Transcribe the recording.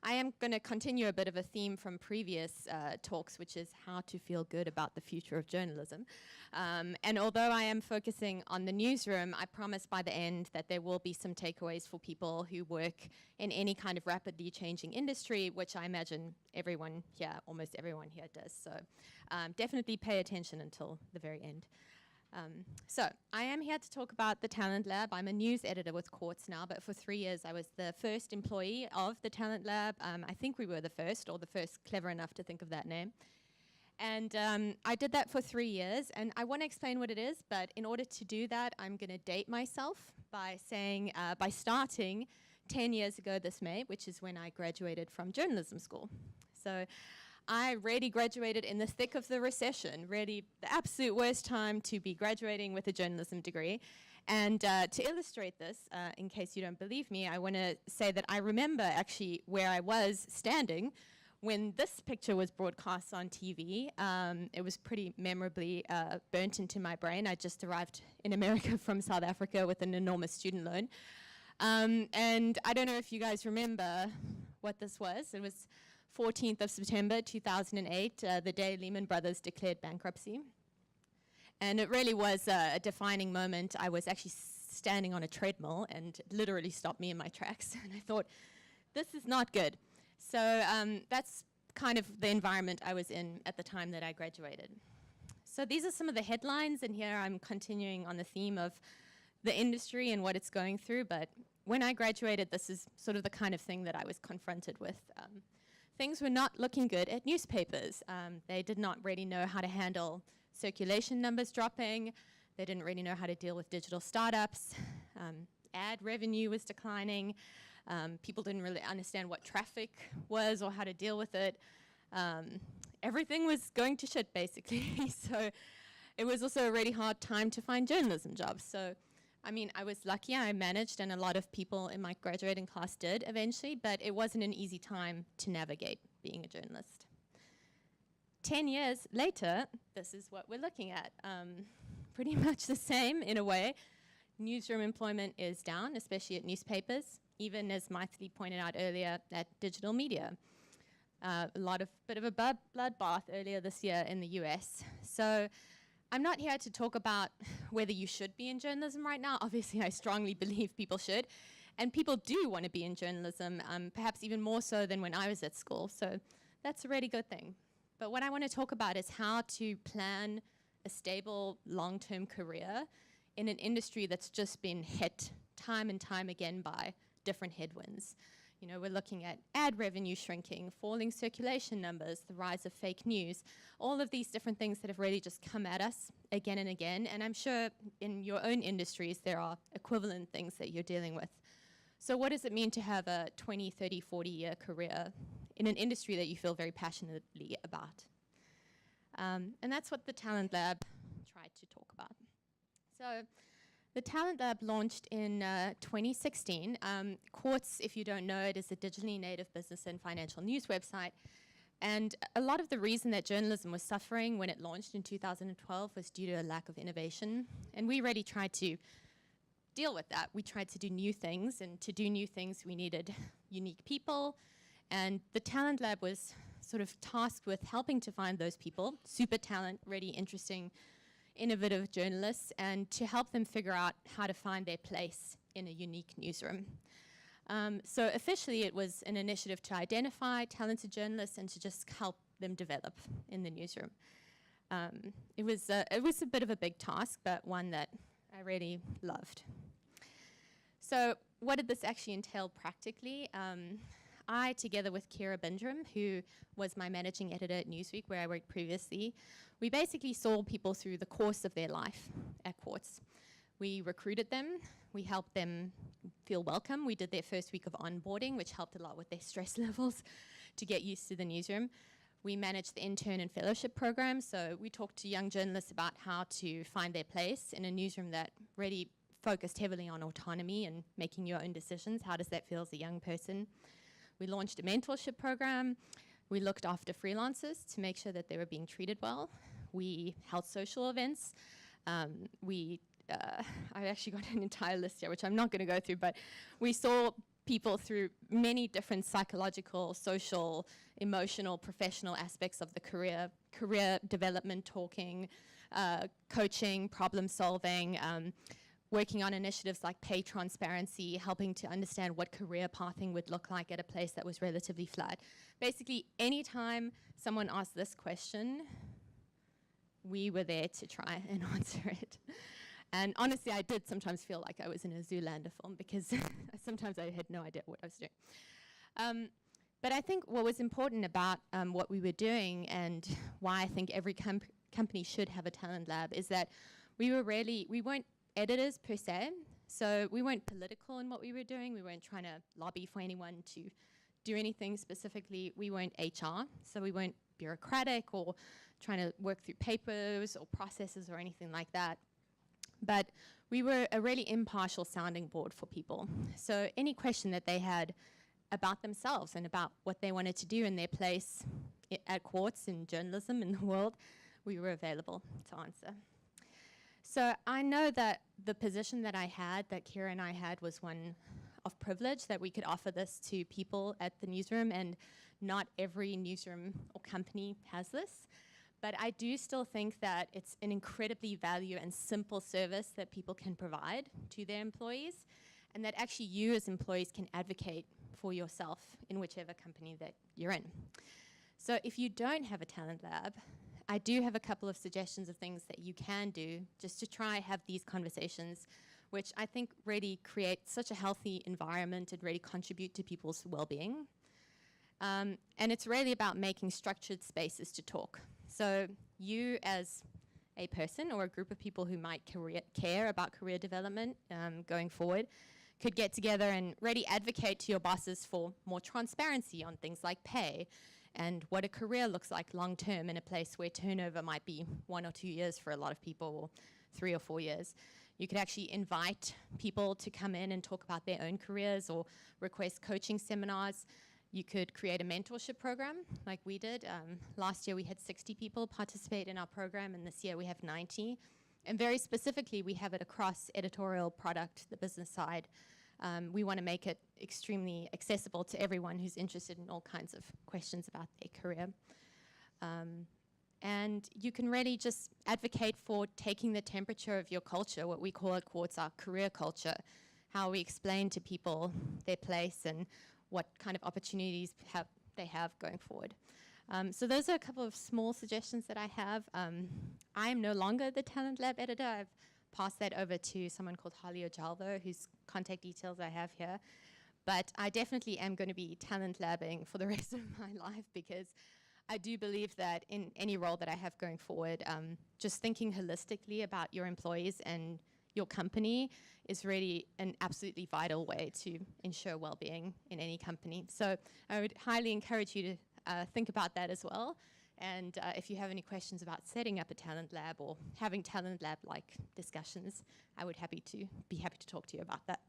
I am going to continue a bit of a theme from previous talks, which is how to feel good about the future of journalism. And although I am focusing on the newsroom, I promise by the end that there will be some takeaways for people who work in any kind of rapidly changing industry, which I imagine everyone here, almost everyone here does. So definitely pay attention until the very end. So I am here to talk about the Talent Lab. I'm a news editor with Quartz now, but for 3 years I was the first employee of the Talent Lab. I think we were the first, or the first clever enough to think of that name. And I did that for 3 years, and I want to explain what it is, but in order to do that, I'm going to date myself by saying, by starting 10 years ago this May, which is when I graduated from journalism school. So I really graduated in the thick of the recession, really the absolute worst time to be graduating with a journalism degree. And to illustrate this, in case you don't believe me, I want to say that I remember actually where I was standing when this picture was broadcast on TV. It was pretty memorably burnt into my brain. I just arrived in America from South Africa with an enormous student loan. And I don't know if you guys remember what this was. It was 14th of September 2008, the day Lehman Brothers declared bankruptcy. And it really was a defining moment. I was actually standing on a treadmill and it literally stopped me in my tracks. And I thought, this is not good. So that's kind of the environment I was in at the time that I graduated. So these are some of the headlines, and here I'm continuing on the theme of the industry and what it's going through. But when I graduated, this is sort of the kind of thing that I was confronted with. Things were not looking good at newspapers. They did not really know how to handle circulation numbers dropping. They didn't really know how to deal with digital startups. Ad revenue was declining. People didn't really understand what traffic was or how to deal with it. Everything was going to shit, basically. So it was also a really hard time to find journalism jobs. So I mean, I was lucky, I managed, and a lot of people in my graduating class did eventually, but it wasn't an easy time to navigate being a journalist. 10 years later, this is what we're looking at. Pretty much the same in a way. Newsroom employment is down, especially at newspapers, even as Maithili pointed out earlier, at digital media. Bit of a bloodbath earlier this year in the US. So I'm not here to talk about whether you should be in journalism right now. Obviously, I strongly believe people should. And people do want to be in journalism, perhaps even more so than when I was at school. So that's a really good thing. But what I want to talk about is how to plan a stable, long-term career in an industry that's just been hit time and time again by different headwinds. You know, we're looking at ad revenue shrinking, falling circulation numbers, the rise of fake news, all of these different things that have really just come at us again and again. And I'm sure in your own industries, there are equivalent things that you're dealing with. So what does it mean to have a 20, 30, 40-year career in an industry that you feel very passionately about? And that's what the Talent Lab tried to talk about. So the Talent Lab launched in 2016. Quartz, if you don't know it, is a digitally native business and financial news website. And a lot of the reason that journalism was suffering when it launched in 2012 was due to a lack of innovation. And we really tried to deal with that. We tried to do new things, and to do new things, we needed unique people. And the Talent Lab was sort of tasked with helping to find those people, super talent, really interesting, innovative journalists, and to help them figure out how to find their place in a unique newsroom. So officially it was an initiative to identify talented journalists and to just help them develop in the newsroom. It was a bit of a big task, but one that I really loved. So what did this actually entail practically? I, together with Kira Bindram, who was my managing editor at Newsweek, where I worked previously, we basically saw people through the course of their life at Quartz. We recruited them, we helped them feel welcome. We did their first week of onboarding, which helped a lot with their stress levels to get used to the newsroom. We managed the intern and fellowship program, so we talked to young journalists about how to find their place in a newsroom that really focused heavily on autonomy and making your own decisions. How does that feel as a young person? We launched a mentorship program. We looked after freelancers to make sure that they were being treated well. We held social events. I've actually got an entire list here, which I'm not going to go through, but we saw people through many different psychological, social, emotional, professional aspects of the career development, talking, coaching, problem solving, working on initiatives like pay transparency, helping to understand what career pathing would look like at a place that was relatively flat. Basically, anytime someone asked this question, we were there to try and answer it. And honestly, I did sometimes feel like I was in a Zoolander film because sometimes I had no idea what I was doing. But I think what was important about what we were doing and why I think every company should have a talent lab is that we weren't editors per se, so we weren't political in what we were doing. We weren't trying to lobby for anyone to do anything specifically. We weren't HR, so we weren't bureaucratic or trying to work through papers or processes or anything like that. But we were a really impartial sounding board for people. So any question that they had about themselves and about what they wanted to do in their place at Quartz in journalism in the world, we were available to answer. So I know that the position that I had, that Kira and I had, was one of privilege, that we could offer this to people at the newsroom, and not every newsroom or company has this. But I do still think that it's an incredibly value and simple service that people can provide to their employees, and that actually you as employees can advocate for yourself in whichever company that you're in. So if you don't have a talent lab, I do have a couple of suggestions of things that you can do just to try have these conversations, which I think really create such a healthy environment and really contribute to people's well-being. And it's really about making structured spaces to talk. So you as a person or a group of people who might care about career development going forward could get together and really advocate to your bosses for more transparency on things like pay and what a career looks like long term in a place where turnover might be 1 or 2 years for a lot of people, or 3 or 4 years. You could actually invite people to come in and talk about their own careers or request coaching seminars. You could create a mentorship program like we did. Last year we had 60 people participate in our program, and this year we have 90. And very specifically, we have it across editorial, product, the business side. We want to make it extremely accessible to everyone who's interested in all kinds of questions about their career. And you can really just advocate for taking the temperature of your culture, what we call at Quartz our career culture, how we explain to people their place and what kind of opportunities they have going forward. So those are a couple of small suggestions that I have. I'm no longer the Talent Lab editor. I've passed that over to someone called Halio Jalvo, whose contact details I have here. But I definitely am going to be talent labbing for the rest of my life, because I do believe that in any role that I have going forward, just thinking holistically about your employees and your company is really an absolutely vital way to ensure well-being in any company. So I would highly encourage you to think about that as well. And if you have any questions about setting up a talent lab or having talent lab-like discussions, I would be happy to talk to you about that.